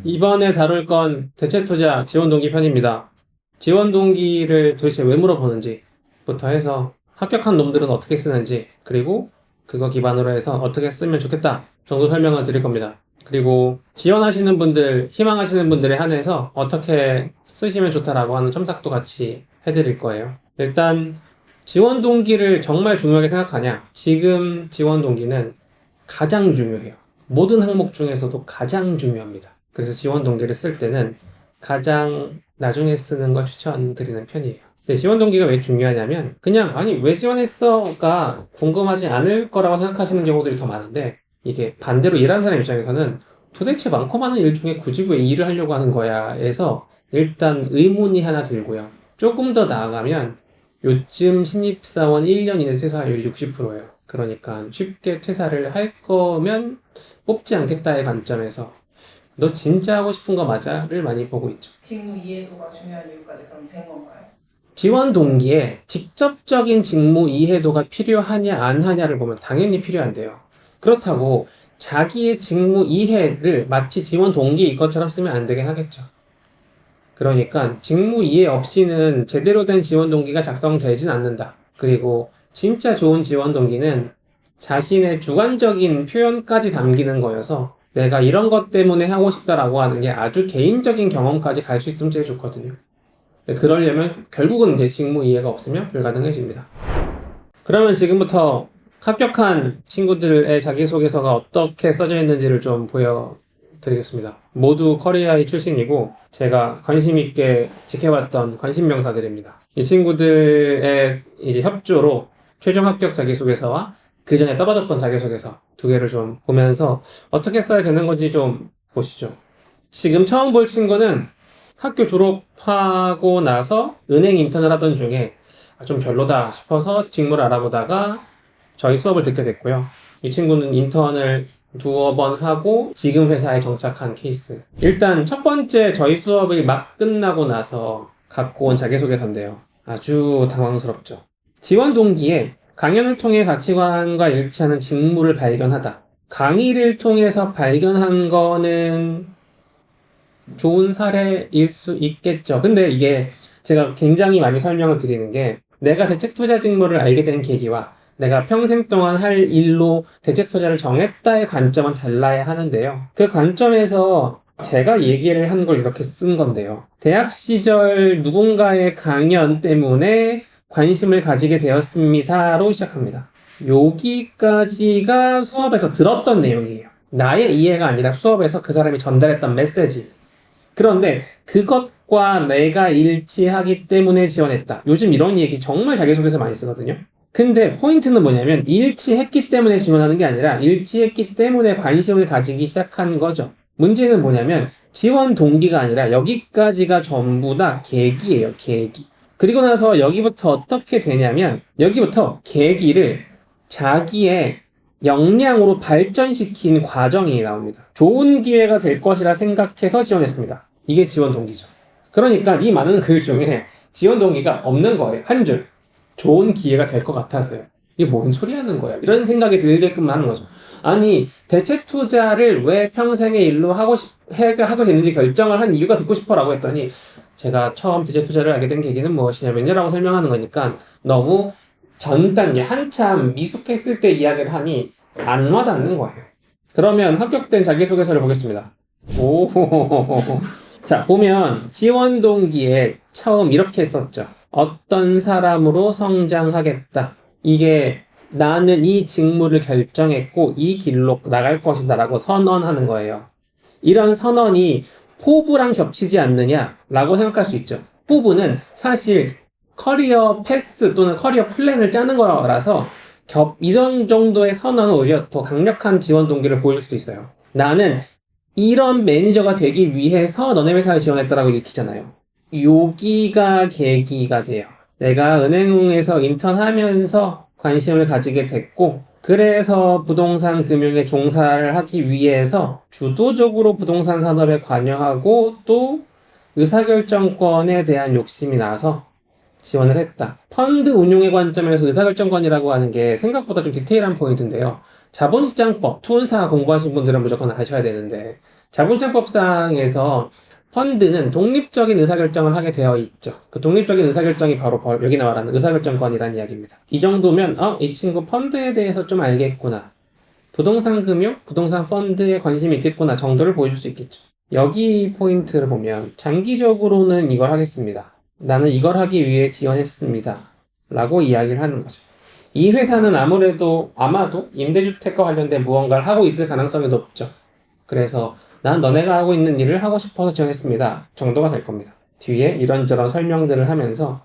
이번에 다룰 건 대체투자 지원동기 편입니다. 지원동기를 도대체 왜 물어보는지부터 해서 합격한 놈들은 어떻게 쓰는지, 그리고 그거 기반으로 해서 어떻게 쓰면 좋겠다 정도 설명을 드릴 겁니다. 그리고 지원하시는 분들, 희망하시는 분들에 한해서 어떻게 쓰시면 좋다라고 하는 첨삭도 같이 해드릴 거예요. 일단 지원 동기를 정말 중요하게 생각하냐? 지금 지원 동기는 가장 중요해요. 모든 항목 중에서도 가장 중요합니다. 그래서 지원 동기를 쓸 때는 가장 나중에 쓰는 걸 추천드리는 편이에요. 근데 지원 동기가 왜 중요하냐면 그냥 아니 왜 지원했어가 궁금하지 않을 거라고 생각하시는 경우들이 더 많은데, 이게 반대로 일하는 사람 입장에서는 도대체 많고 많은 일 중에 굳이 왜 일을 하려고 하는 거야 해서 일단 의문이 하나 들고요. 조금 더 나아가면 요즘 신입사원 1년 이내 퇴사율이 60%예요. 그러니까 쉽게 퇴사를 할 거면 뽑지 않겠다의 관점에서 너 진짜 하고 싶은 거 맞아?를 많이 보고 있죠. 직무 이해도가 중요한 이유까지 그럼 된 건가요? 지원 동기에 직접적인 직무 이해도가 필요하냐 안 하냐를 보면 당연히 필요한데요. 그렇다고 자기의 직무 이해를 마치 지원 동기일 것처럼 쓰면 안 되긴 하겠죠. 그러니까 직무 이해 없이는 제대로 된 지원 동기가 작성되진 않는다. 그리고 진짜 좋은 지원 동기는 자신의 주관적인 표현까지 담기는 거여서 내가 이런 것 때문에 하고 싶다라고 하는 게 아주 개인적인 경험까지 갈 수 있으면 제일 좋거든요. 그러려면 결국은 이제 직무 이해가 없으면 불가능해집니다. 그러면 지금부터 합격한 친구들의 자기소개서가 어떻게 써져 있는지를 좀 보여드리겠습니다. 모두 커리어의 출신이고 제가 관심 있게 지켜봤던 관심 명사들입니다. 이 친구들의 이제 협조로 최종 합격 자기소개서와 그 전에 떨어졌던 자기소개서 두 개를 좀 보면서 어떻게 써야 되는 건지 좀 보시죠. 지금 처음 볼 친구는 학교 졸업하고 나서 은행 인턴을 하던 중에 좀 별로다 싶어서 직무를 알아보다가 저희 수업을 듣게 됐고요. 이 친구는 인턴을 두어 번 하고 지금 회사에 정착한 케이스. 일단 첫 번째 저희 수업이 막 끝나고 나서 갖고 온 자기소개서인데요. 아주 당황스럽죠. 지원 동기에 강연을 통해 가치관과 일치하는 직무를 발견하다. 강의를 통해서 발견한 거는 좋은 사례일 수 있겠죠. 근데 이게 제가 굉장히 많이 설명을 드리는 게 내가 대체투자 직무를 알게 된 계기와 내가 평생 동안 할 일로 대체투자를 정했다의 관점은 달라야 하는데요. 그 관점에서 제가 얘기를 한 걸 이렇게 쓴 건데요. 대학 시절 누군가의 강연 때문에 관심을 가지게 되었습니다로 시작합니다. 여기까지가 수업에서 들었던 내용이에요. 나의 이해가 아니라 수업에서 그 사람이 전달했던 메시지. 그런데 그것과 내가 일치하기 때문에 지원했다. 요즘 이런 얘기 정말 자기소개서 많이 쓰거든요. 근데 포인트는 뭐냐면 일치했기 때문에 지원하는 게 아니라 일치했기 때문에 관심을 가지기 시작한 거죠. 문제는 뭐냐면 지원 동기가 아니라 여기까지가 전부 다 계기예요, 계기. 그리고 나서 여기부터 어떻게 되냐면 여기부터 계기를 자기의 역량으로 발전시킨 과정이 나옵니다. 좋은 기회가 될 것이라 생각해서 지원했습니다. 이게 지원 동기죠. 그러니까 이 많은 글 중에 지원 동기가 없는 거예요. 한 줄. 좋은 기회가 될 것 같아서요. 이게 뭔 소리 하는 거야? 이런 생각이 들게끔 하는 거죠. 아니, 대체 투자를 왜 평생의 일로 하게 됐는지 결정을 한 이유가 듣고 싶어라고 했더니 제가 처음 대체 투자를 알게 된 계기는 무엇이냐면요 라고 설명하는 거니까 너무 전 단계 한참 미숙했을 때 이야기를 하니 안 와닿는 거예요. 그러면 합격된 자기소개서를 보겠습니다. 오, 자 보면 지원 동기에 처음 이렇게 썼죠. 어떤 사람으로 성장하겠다. 이게 나는 이 직무를 결정했고 이 길로 나갈 것이다 라고 선언하는 거예요. 이런 선언이 포부랑 겹치지 않느냐라고 생각할 수 있죠. 포부는 사실 커리어 패스 또는 커리어 플랜을 짜는 거라서 이런 정도의 선언은 오히려 더 강력한 지원 동기를 보여줄 수도 있어요. 나는 이런 매니저가 되기 위해서 너네 회사에 지원했다라고 읽히잖아요. 여기가 계기가 돼요. 내가 은행에서 인턴하면서 관심을 가지게 됐고 그래서 부동산 금융에 종사를 하기 위해서 주도적으로 부동산 산업에 관여하고 또 의사결정권에 대한 욕심이 나서 지원을 했다. 펀드 운용의 관점에서 의사결정권이라고 하는 게 생각보다 좀 디테일한 포인트인데요. 자본시장법, 투혼사 공부하신 분들은 무조건 아셔야 되는데 자본시장법상에서 펀드는 독립적인 의사결정을 하게 되어 있죠. 그 독립적인 의사결정이 바로 여기 말하는 의사결정권이라는 이야기입니다. 이 정도면 이 친구 펀드에 대해서 좀 알겠구나. 부동산 금융, 부동산 펀드에 관심이 있겠구나 정도를 보여줄 수 있겠죠. 여기 포인트를 보면 장기적으로는 이걸 하겠습니다. 나는 이걸 하기 위해 지원했습니다. 라고 이야기를 하는 거죠. 이 회사는 아마도 임대주택과 관련된 무언가를 하고 있을 가능성이 높죠. 그래서 난 너네가 하고 있는 일을 하고 싶어서 지원했습니다. 정도가 될 겁니다. 뒤에 이런저런 설명들을 하면서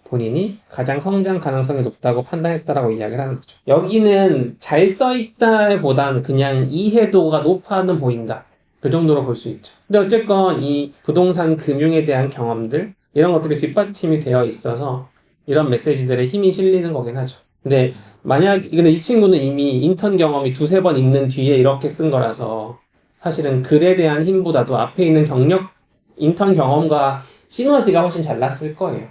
본인이 가장 성장 가능성이 높다고 판단했다라고 이야기를 하는 거죠. 여기는 잘 써있다보다는 그냥 이해도가 높아는 보인다. 그 정도로 볼 수 있죠. 근데 어쨌건 이 부동산 금융에 대한 경험들 이런 것들이 뒷받침이 되어 있어서 이런 메시지들에 힘이 실리는 거긴 하죠. 근데 이 친구는 이미 인턴 경험이 두세 번 있는 뒤에 이렇게 쓴 거라서 사실은 글에 대한 힘보다도 앞에 있는 인턴 경험과 시너지가 훨씬 잘 났을 거예요.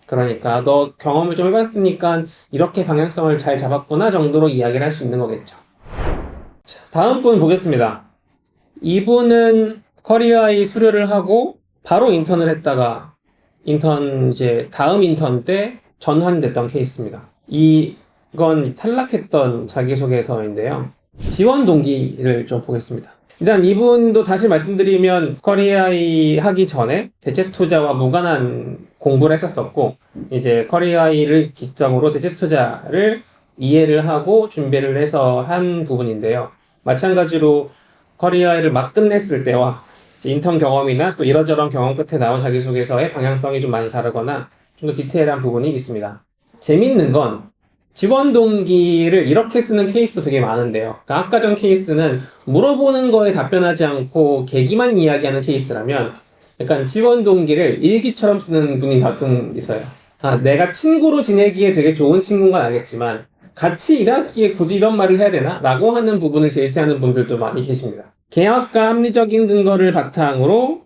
그러니까 너 경험을 좀 해봤으니까 이렇게 방향성을 잘 잡았구나 정도로 이야기를 할 수 있는 거겠죠. 자, 다음 분 보겠습니다. 이분은 커리어아이 수료를 하고 바로 인턴을 했다가 다음 인턴 때 전환됐던 케이스입니다. 이건 탈락했던 자기소개서인데요. 지원 동기를 좀 보겠습니다. 일단 이분도 다시 말씀드리면 커리어아이 하기 전에 대체투자와 무관한 공부를 했었었고 이제 커리어아이를 기점으로 대체투자를 이해를 하고 준비를 해서 한 부분인데요. 마찬가지로 커리어아이를 막 끝냈을 때와 인턴 경험이나 또 이런저런 경험 끝에 나온 자기소개서의 방향성이 좀 많이 다르거나 좀 더 디테일한 부분이 있습니다. 재밌는 건 지원 동기를 이렇게 쓰는 케이스도 되게 많은데요. 그러니까 아까 전 케이스는 물어보는 거에 답변하지 않고 계기만 이야기하는 케이스라면 약간 지원 동기를 일기처럼 쓰는 분이 가끔 있어요. 내가 친구로 지내기에 되게 좋은 친구인 건 알겠지만 같이 일하기에 굳이 이런 말을 해야 되나? 라고 하는 부분을 제시하는 분들도 많이 계십니다. 계약과 합리적인 근거를 바탕으로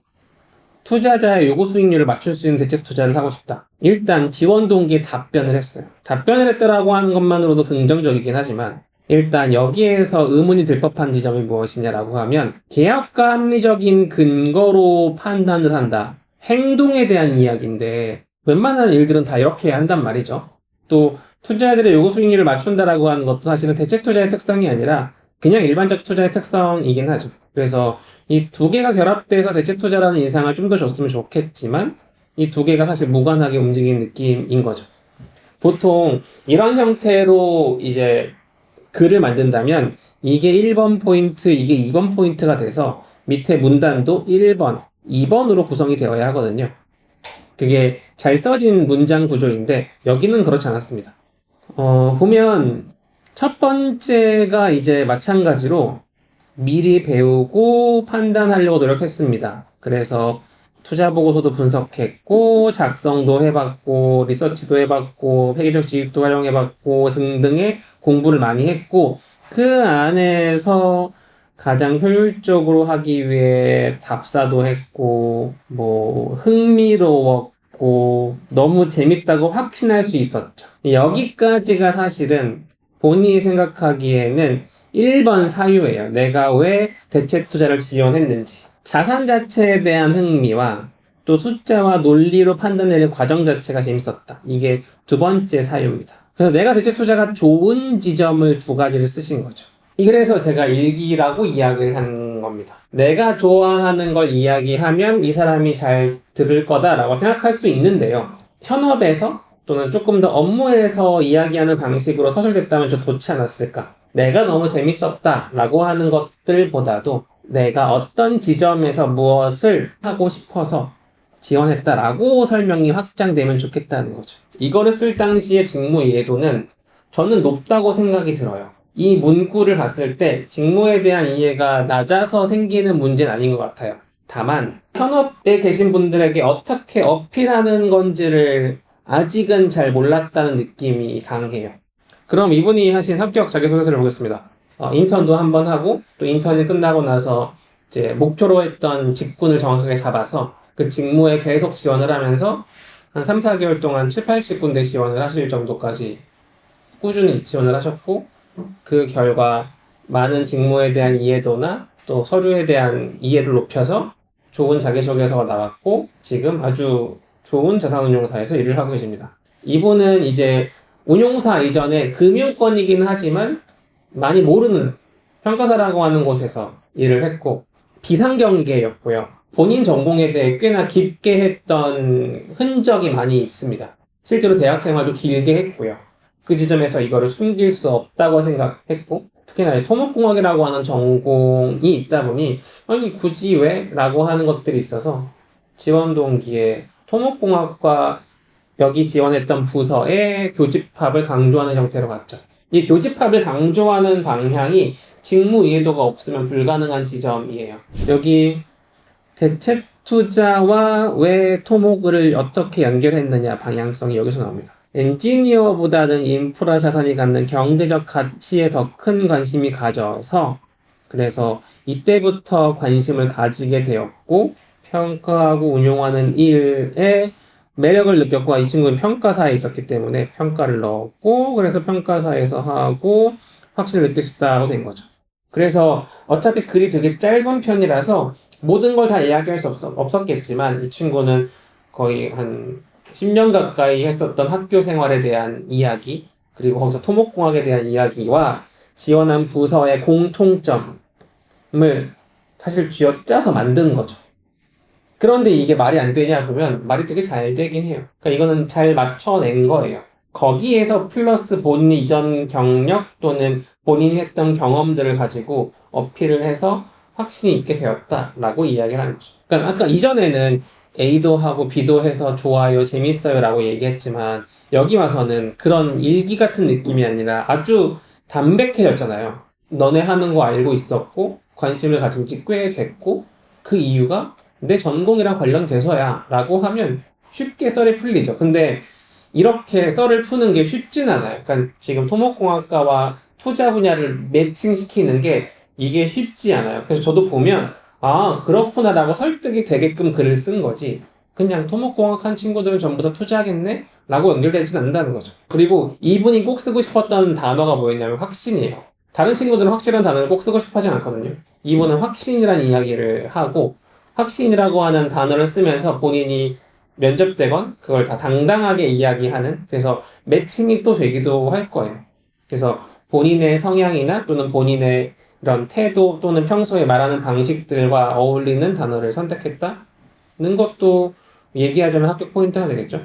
투자자의 요구 수익률을 맞출 수 있는 대체 투자를 하고 싶다. 일단 지원 동기에 답변을 했어요. 답변을 했다라고 하는 것만으로도 긍정적이긴 하지만 일단 여기에서 의문이 들 법한 지점이 무엇이냐라고 하면 계약과 합리적인 근거로 판단을 한다. 행동에 대한 이야기인데 웬만한 일들은 다 이렇게 한단 말이죠. 또 투자자들의 요구 수익률을 맞춘다라고 하는 것도 사실은 대체 투자의 특성이 아니라 그냥 일반적 투자의 특성이긴 하죠. 그래서 이 두 개가 결합돼서 대체 투자라는 인상을 좀 더 줬으면 좋겠지만 이 두 개가 사실 무관하게 움직이는 느낌인 거죠. 보통 이런 형태로 이제 글을 만든다면 이게 1번 포인트, 이게 2번 포인트가 돼서 밑에 문단도 1번, 2번으로 구성이 되어야 하거든요. 그게 잘 써진 문장 구조인데 여기는 그렇지 않았습니다. 보면 첫 번째가 이제 마찬가지로 미리 배우고 판단하려고 노력했습니다. 그래서 투자 보고서도 분석했고 작성도 해봤고 리서치도 해봤고 회계적 지식도 활용해봤고 등등의 공부를 많이 했고 그 안에서 가장 효율적으로 하기 위해 답사도 했고 흥미로웠고 너무 재밌다고 확신할 수 있었죠. 여기까지가 사실은 본인이 생각하기에는 1번 사유예요. 내가 왜 대체 투자를 지원했는지. 자산 자체에 대한 흥미와 또 숫자와 논리로 판단하는 과정 자체가 재밌었다. 이게 두 번째 사유입니다. 그래서 내가 대체 투자가 좋은 지점을 두 가지를 쓰신 거죠. 그래서 제가 일기라고 이야기를 한 겁니다. 내가 좋아하는 걸 이야기하면 이 사람이 잘 들을 거다라고 생각할 수 있는데요. 현업에서 또는 조금 더 업무에서 이야기하는 방식으로 서술됐다면 좀 좋지 않았을까? 내가 너무 재밌었다라고 하는 것들보다도 내가 어떤 지점에서 무엇을 하고 싶어서 지원했다라고 설명이 확장되면 좋겠다는 거죠. 이거를 쓸 당시의 직무 이해도는 저는 높다고 생각이 들어요. 이 문구를 봤을 때 직무에 대한 이해가 낮아서 생기는 문제는 아닌 것 같아요. 다만 현업에 계신 분들에게 어떻게 어필하는 건지를 아직은 잘 몰랐다는 느낌이 강해요. 그럼 이분이 하신 합격 자기소개서를 보겠습니다. 인턴도 한번 하고 또 인턴이 끝나고 나서 이제 목표로 했던 직군을 정확하게 잡아서 그 직무에 계속 지원을 하면서 한 3, 4개월 동안 7, 80군데 지원을 하실 정도까지 꾸준히 지원을 하셨고 그 결과 많은 직무에 대한 이해도나 또 서류에 대한 이해를 높여서 좋은 자기소개서가 나왔고 지금 아주 좋은 자산운용사에서 일을 하고 계십니다. 이분은 이제 운용사 이전에 금융권이긴 하지만 많이 모르는 평가사라고 하는 곳에서 일을 했고 비상경제였고요. 본인 전공에 대해 꽤나 깊게 했던 흔적이 많이 있습니다. 실제로 대학 생활도 길게 했고요. 그 지점에서 이거를 숨길 수 없다고 생각했고 특히나 토목공학이라고 하는 전공이 있다 보니 아니 굳이 왜? 라고 하는 것들이 있어서 지원 동기에 토목공학과 여기 지원했던 부서의 교집합을 강조하는 형태로 갔죠. 이 교집합을 강조하는 방향이 직무 이해도가 없으면 불가능한 지점이에요. 여기 대책 투자와 왜 토목을 어떻게 연결했느냐 방향성이 여기서 나옵니다. 엔지니어보다는 인프라 자산이 갖는 경제적 가치에 더 큰 관심이 가져서 그래서 이때부터 관심을 가지게 되었고 평가하고 운용하는 일에 매력을 느꼈고 이 친구는 평가사에 있었기 때문에 평가를 넣었고 그래서 평가사에서 하고 확신을 느낄 수 있다고 된 거죠. 그래서 어차피 글이 되게 짧은 편이라서 모든 걸 다 이야기할 수 없었겠지만 이 친구는 거의 한 10년 가까이 했었던 학교 생활에 대한 이야기 그리고 거기서 토목공학에 대한 이야기와 지원한 부서의 공통점을 사실 쥐어짜서 만든 거죠. 그런데 이게 말이 안 되냐 그러면 말이 되게 잘 되긴 해요. 그러니까 이거는 잘 맞춰낸 거예요. 거기에서 플러스 본인 이전 경력 또는 본인이 했던 경험들을 가지고 어필을 해서 확신이 있게 되었다라고 이야기를 하는 거죠. 그러니까 아까 이전에는 A도 하고 B도 해서 좋아요, 재밌어요 라고 얘기했지만 여기 와서는 그런 일기 같은 느낌이 아니라 아주 담백해졌잖아요. 너네 하는 거 알고 있었고 관심을 가진 지 꽤 됐고 그 이유가 내 전공이랑 관련돼서야 라고 하면 쉽게 썰이 풀리죠. 근데 이렇게 썰을 푸는 게 쉽진 않아요. 그러니까 지금 토목공학과와 투자 분야를 매칭시키는 게 이게 쉽지 않아요. 그래서 저도 보면 아 그렇구나 라고 설득이 되게끔 글을 쓴 거지 그냥 토목공학 한 친구들은 전부 다 투자하겠네? 라고 연결되진 않는다는 거죠. 그리고 이분이 꼭 쓰고 싶었던 단어가 뭐였냐면 확신이에요. 다른 친구들은 확실한 단어를 꼭 쓰고 싶어 하진 않거든요. 이분은 확신이라는 이야기를 하고 확신이라고 하는 단어를 쓰면서 본인이 면접되건 그걸 다 당당하게 이야기하는 그래서 매칭이 또 되기도 할 거예요. 그래서 본인의 성향이나 또는 본인의 이런 태도 또는 평소에 말하는 방식들과 어울리는 단어를 선택했다는 것도 얘기하자면 합격 포인트가 되겠죠.